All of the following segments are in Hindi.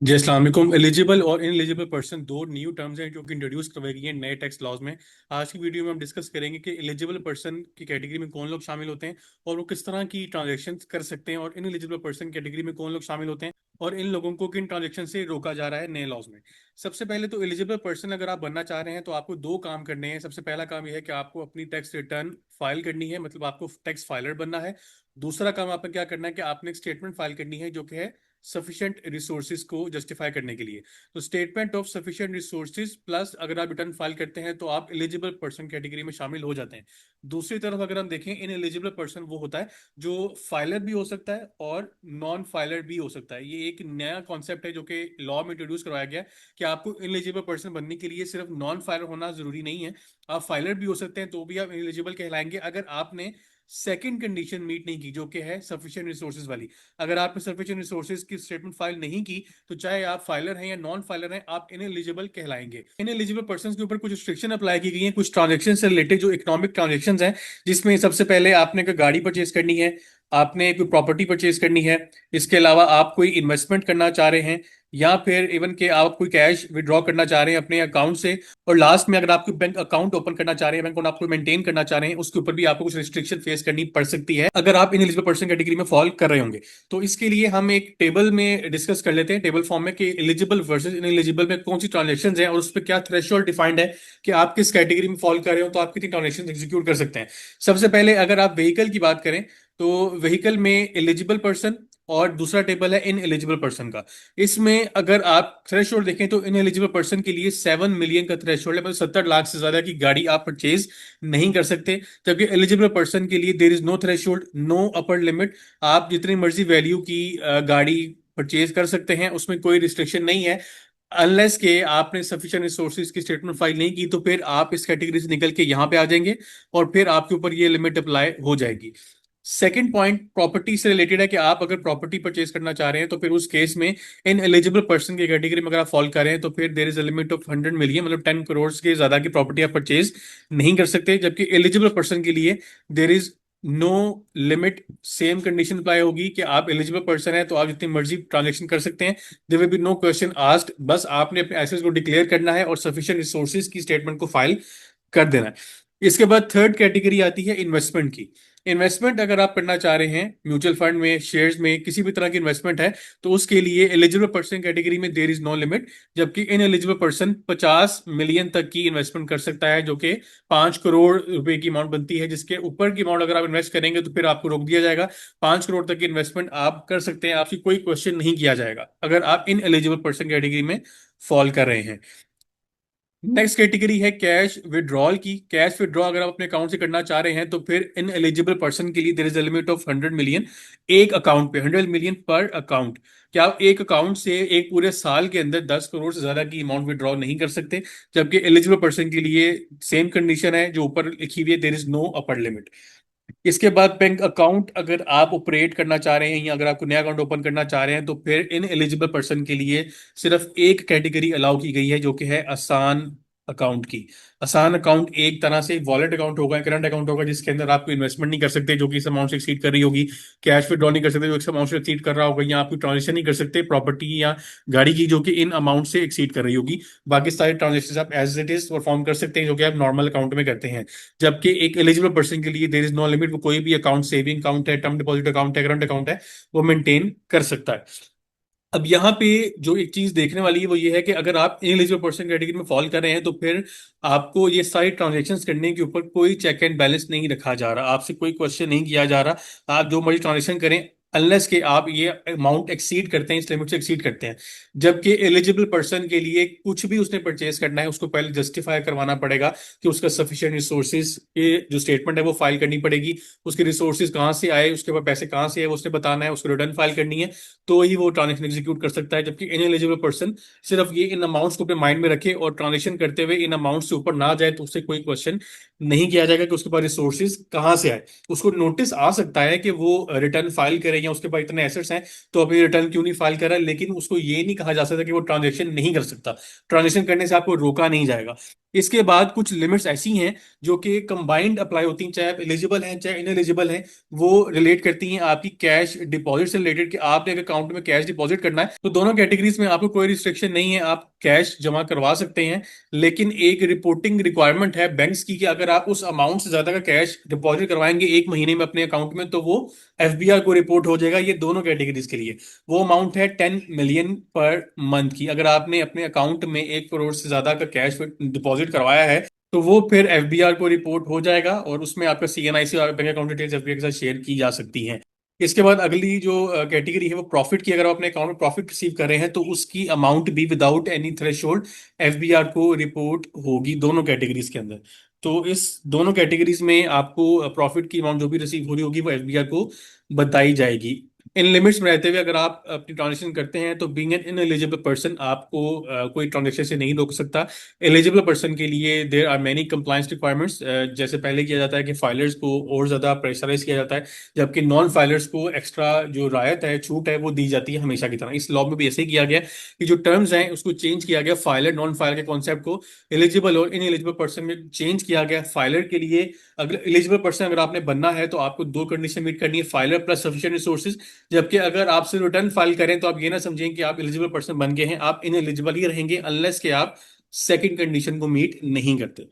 जी अस्सलाम वालेकुम। एलिजिबल और इनएलिजिबल पर्सन दो न्यू टर्म्स हैं जो कि इंट्रोड्यूस करवाई गई हैं नए टैक्स लॉज में। आज की वीडियो में हम डिस्कस करेंगे कि एलिजिबल पर्सन की कैटेगरी में कौन लोग शामिल होते हैं और वो किस तरह की ट्रांजैक्शन कर सकते हैं, और इनएलिजिबल पर्सन कैटेगरी में कौन लोग शामिल होते हैं और इन लोगों को किन ट्रांजैक्शन से रोका जा रहा है नए लॉज में। सबसे पहले तो एलिजिबल पर्सन अगर आप बनना चाह रहे हैं तो आपको दो काम करने हैं। सबसे पहला काम यह है कि आपको अपनी टैक्स रिटर्न फाइल करनी है, मतलब आपको टैक्स फाइलर बनना है। दूसरा काम आपने क्या करना है कि आपने एक स्टेटमेंट फाइल करनी है जो कि है सफिशिएंट रिसोर्सेज को जस्टिफाई करने के लिए। तो statement of sufficient resources plus अगर आप रिटर्न फाइल करते हैं तो आप एलिजिबल पर्सन कैटेगरी में शामिल हो जाते हैं। दूसरी तरफ अगर हम देखें, इन एलिजिबल पर्सन वो होता है जो फाइलर भी हो सकता है और नॉन फाइलर भी हो सकता है। ये एक नया कॉन्सेप्ट है जो कि लॉ में इंट्रोड्यूस करवाया गया है कि आपको एलिजिबल पर्सन बनने के लिए सिर्फ नॉन फाइलर होना जरूरी नहीं है। आप फाइलर भी हो सकते हैं तो भी आप एलिजिबल कहलाएंगे अगर आपने सेकंड कंडीशन मीट नहीं की जो कि है सफिशिएंट रिसोर्सेज वाली। अगर आपने सफिशिएंट रिसोर्सेज की स्टेटमेंट फाइल नहीं की तो चाहे आप फाइलर हैं या नॉन फाइलर हैं, आप इनएलिजिबल कहलाएंगे। इनएलिजिबल पर्सन के ऊपर कुछ रिस्ट्रिक्शन अप्लाई की गई हैं कुछ ट्रांजेक्शन से रिलेटेड जो इकोनॉमिक ट्रांजेक्शन हैं, जिसमें सबसे पहले आपने कोई गाड़ी परचेज करनी है, आपने कोई प्रॉपर्टी परचेज करनी है, इसके अलावा आप कोई इन्वेस्टमेंट करना चाह रहे हैं, या फिर इवन के आप कोई कैश विड्रॉ करना चाह रहे हैं अपने अकाउंट से, और लास्ट में अगर आप कोई बैंक अकाउंट ओपन करना चाह रहे हैं, बैंक अकाउंट आपको मेंटेन करना चाह रहे हैं, उसके ऊपर भी आपको कुछ रिस्ट्रिक्शन फेस करनी पड़ सकती है अगर आप इनएलिजिबल पर्सन कैटेगरी में फॉल कर रहे होंगे। तो इसके लिए हम एक टेबल में डिस्कस कर लेते हैं, टेबल फॉर्म में, कि एलिजिबल वर्सेस इनएलिजिबल में कौन सी ट्रांजेक्शन है और उस पर क्या थ्रेशोल्ड डिफाइंड है कि आप किस कैटेगरी में फॉल कर रहे हो तो आप कितनी ट्रांजेक्शन एग्जीक्यूट कर सकते हैं। सबसे पहले अगर आप व्हीकल की बात करें तो व्हीकल में एलिजिबल पर्सन और दूसरा टेबल है इन एलिजिबल पर्सन का। इसमें अगर आप थ्रेशोल्ड देखें तो इन एलिजिबल पर्सन के लिए 7 मिलियन का थ्रेशोल्ड है, मतलब 70 लाख से ज्यादा की गाड़ी आप परचेज नहीं कर सकते। जबकि एलिजिबल पर्सन के लिए there is no threshold, no upper limit. आप जितनी मर्जी वैल्यू की गाड़ी परचेज कर सकते हैं, उसमें कोई रिस्ट्रिक्शन नहीं है। अनलेस के आपने सफिशिएंट रिसोर्सेज की स्टेटमेंट फाइल नहीं की तो फिर आप इस कैटेगरी से निकल के यहां पे आ जाएंगे और फिर आपके ऊपर ये लिमिट अप्लाई हो जाएगी। सेकंड पॉइंट प्रॉपर्टी से रिलेटेड है कि आप अगर प्रॉपर्टी परचेज करना चाह रहे हैं तो फिर उस केस में इन एलिजिबल पर्सन की कैटेगरी में अगर आप फॉल कर रहे हैं तो फिर there is a limit of 100 million, मतलब 10 करोड़ के ज्यादा की प्रॉपर्टी आप परचेज नहीं कर सकते। जबकि एलिजिबल पर्सन के लिए there is no limit, same condition apply होगी कि आप एलिजिबल पर्सन है तो आप जितनी मर्जी ट्रांजेक्शन कर सकते हैं। There will be no question asked, बस आपने अपने एसेट्स को डिक्लेयर करना है और सफिशिएंट रिसोर्सेज की स्टेटमेंट को फाइल कर देना है। इसके बाद थर्ड कैटेगरी आती है इन्वेस्टमेंट की। इन्वेस्टमेंट अगर आप करना चाह रहे हैं म्यूचुअल फंड में, शेयर्स में, किसी भी तरह की इन्वेस्टमेंट है तो उसके लिए एलिजिबल पर्सन कैटेगरी में देर इज नो लिमिट। जबकि इन एलिजिबल पर्सन 50 मिलियन तक की इन्वेस्टमेंट कर सकता है जो कि 5 करोड़ रुपए की अमाउंट बनती है। जिसके ऊपर की अमाउंट अगर आप इन्वेस्ट करेंगे तो फिर आपको रोक दिया जाएगा। 5 करोड़ तक की इन्वेस्टमेंट आप कर सकते हैं, आपसे कोई क्वेश्चन नहीं किया जाएगा अगर आप इन एलिजिबल पर्सन कैटेगरी में फॉल कर रहे हैं। नेक्स्ट कैटेगरी है कैश विड्रॉल की। कैश विड्रॉ अगर आप अपने अकाउंट से करना चाह रहे हैं तो फिर इन एलिजिबल पर्सन के लिए there is a limit of 100 million एक अकाउंट पे, 100 मिलियन पर अकाउंट। क्या आप एक अकाउंट से एक पूरे साल के अंदर 10 करोड़ से ज्यादा की अमाउंट विड्रॉ नहीं कर सकते। जबकि एलिजिबल पर्सन के लिए सेम कंडीशन है जो ऊपर लिखी हुई है, there is no upper limit. इसके बाद बैंक अकाउंट अगर आप ऑपरेट करना चाह रहे हैं या अगर आपको नया अकाउंट ओपन करना चाह रहे हैं तो फिर इन एलिजिबल पर्सन के लिए सिर्फ एक कैटेगरी अलाउ की गई है जो कि है आसान अकाउंट की। आसान अकाउंट एक तरह से वॉलेट अकाउंट होगा, करंट अकाउंट होगा, जिसके अंदर आप कोई इन्वेस्टमेंट नहीं कर सकते जो कि इस अमाउंट से एक्सीड कर रही होगी, कैश विड्रॉ नहीं कर सकते जो इस अमाउंट से एक्सीड कर रहा होगा, या आप कोई ट्रांजेक्शन नहीं कर सकते प्रॉपर्टी या गाड़ी की जो कि इन अमाउंट से एक्सीड कर रही होगी। बाकी सारे ट्रांजेक्शन आप एज इट इज परफॉर्म कर सकते हैं जो कि आप नॉर्मल अकाउंट में करते हैं। जबकि एक एलिजिबल पर्सन के लिए देर इज नो लिमिट, वो कोई भी अकाउंट, सेविंग अकाउंट है, टर्म डिपॉजिट अकाउंट है, करंट अकाउंट है, वो मेंटेन कर सकता है। अब यहाँ पे जो एक चीज देखने वाली है वो ये है कि अगर आप एलिजिबल पर्सन कैटेगरी में फॉल कर रहे हैं तो फिर आपको ये सारी ट्रांजेक्शन्स करने के ऊपर कोई चेक एंड बैलेंस नहीं रखा जा रहा, आपसे कोई क्वेश्चन नहीं किया जा रहा। आप जो मर्जी ट्रांजेक्शन करें अनलेस के आप ये अमाउंट एक्सीड करते हैं, इस लिमिट से एक्सीड करते हैं। जबकि एलिजिबल पर्सन के लिए कुछ भी उसने परचेज करना है उसको पहले जस्टिफाई करवाना पड़ेगा कि उसका सफिशिएंट रिसोर्सेज के जो स्टेटमेंट है वो फाइल करनी पड़ेगी। उसके रिसोर्सेज कहाँ से आए, उसके बाद पैसे कहाँ से आए वो उसने बताना है, उसको रिटर्न फाइल करनी है, तो ही वो ट्रांजेक्शन एग्जीक्यूट कर सकता है। जबकि इनएलिजिबल पर्सन सिर्फ ये इन अमाउंट्स को अपने माइंड में रखे और ट्रांजेक्शन करते हुए इन अमाउंट से ऊपर ना जाए तो उससे कोई क्वेश्चन नहीं किया जाएगा कि उसके पास रिसोर्सेज कहाँ से आए। उसको नोटिस आ सकता है कि वो रिटर्न फाइल करे या उसके पास इतने एसेट्स हैं तो अभी रिटर्न क्यों नहीं फाइल करा, लेकिन उसको ये नहीं कहा जा सकता कि वो ट्रांजेक्शन नहीं कर सकता। ट्रांजेक्शन करने से आपको रोका नहीं जाएगा। इसके बाद कुछ लिमिट्स ऐसी हैं जो कि कंबाइंड अप्लाई होती हैं, चाहे आप एलिजिबल हैं चाहे इनएलिजिबल हैं। वो रिलेट करती हैं आपकी कैश डिपॉजिट से रिलेटेड, कि आपने अगर अकाउंट में कैश डिपॉजिट करना है तो दोनों कैटेगरीज में आपको कोई रिस्ट्रिक्शन नहीं है, आप कैश जमा करवा सकते हैं। लेकिन एक रिपोर्टिंग रिक्वायरमेंट है बैंक्स की कि अगर आप उस अमाउंट से ज्यादा का कैश डिपॉजिट करवाएंगे एक महीने में अपने अकाउंट में, तो वो एफबीआर को रिपोर्ट हो जाएगा। ये दोनों कैटेगरीज के लिए वो अमाउंट है 10 मिलियन पर मंथ की। अगर आपने अपने अकाउंट में 1 करोड़ से ज्यादा का कैश डिपॉजिट करवाया है तो वो फिर एफबीआर को रिपोर्ट हो जाएगा, और उसमें आपका सीएनआईसी और बैंक अकाउंट डिटेल्स एफबीआर के साथ शेयर की जा सकती हैं। इसके बाद अगली जो कैटेगरी है वो प्रॉफिट की। अगर आप अपने अकाउंट में प्रॉफिट रिसीव कर रहे हैं तो उसकी अमाउंट भी विदाउट एनी थ्रेशोल्ड एफबीआर को रिपोर्ट होगी, दोनों कैटेगरीज के अंदर। तो इस दोनों कैटेगरीज में आपको प्रॉफिट की अमाउंट जो भी रिसीव हो रही होगी वो एफबीआर को बताई जाएगी। इन लिमिट्स में रहते हुए अगर आप अपनी ट्रांजेक्शन करते हैं तो बीइंग एन इनएलिजिबल पर्सन आपको कोई ट्रांजेक्शन से नहीं रोक सकता। एलिजिबल पर्सन के लिए there are many compliance requirements. जैसे पहले किया जाता है कि फाइलर्स को और ज्यादा प्रेशराइज किया जाता है, जबकि नॉन फाइलर्स को एक्स्ट्रा जो रायत है, छूट है, वो दी जाती है हमेशा की तरह। इस लॉ में भी ऐसे ही किया गया कि जो टर्म्स हैं उसको चेंज किया गया, फाइलर नॉन फाइलर के कॉन्सेप्ट को एलिजिबल और इन एलिजिबल पर्सन में चेंज किया गया। फाइलर के लिए अगर एलिजिबल पर्सन अगर आपने बनना है तो आपको दो कंडीशन मीट करनी है, फाइलर प्लस सफिशिएंट रिसोर्सेज। जबकि अगर आपसे रिटर्न फाइल करें तो आप ये ना समझें कि आप एलिजिबल पर्सन बन गए हैं, आप इन एलिजिबल ही रहेंगे अनलेस कि आप सेकंड कंडीशन को मीट नहीं करते।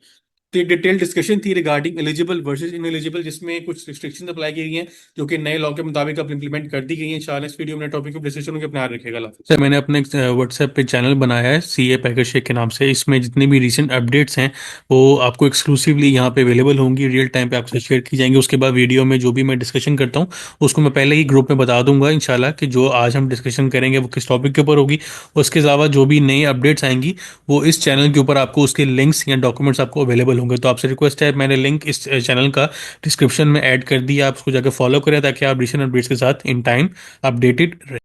तो डिटेल डिस्कशन थी रिगार्डिंग एलिजिबल वर्सेस इनएलिजिबल, जिसमें कुछ रिस्ट्रिक्शन अप्लाई की गई हैं जो कि नए लॉ के मुताबिक अब इंप्लीमेंट कर दी गई हैं। इंशाल्लाह इस वीडियो में टॉपिक को डिस्कशन होकर अपने हाथ रखेगा। सर मैंने अपने व्हाट्सएप पे चैनल बनाया है सीए पैकेज शेख के नाम से। इसमें जितनी भी रिसेंट अपडेट्स हैं वो आपको एक्सक्लूसिवली यहाँ पे अवेलेबल होंगी, रियल टाइम पे आपसे शेयर की जाएंगी। उसके बाद वीडियो में जो भी मैं डिस्कशन करता हूँ उसको मैं पहले ही ग्रुप में बता दूंगा इंशाल्लाह कि जो आज हम डिस्कशन करेंगे वो किस टॉपिक के ऊपर होगी। उसके अलावा जो भी नई अपडेट्स आएंगी वो इस चैनल के ऊपर आपको उसके लिंक्स या डॉक्यूमेंट्स आपको अवेलेबल होंगे। तो आपसे रिक्वेस्ट है, मैंने लिंक इस चैनल का डिस्क्रिप्शन में ऐड कर दिया, आप उसको जाकर फॉलो करें ताकि आप रिसेंट अपडेट्स के साथ इन टाइम अपडेटेड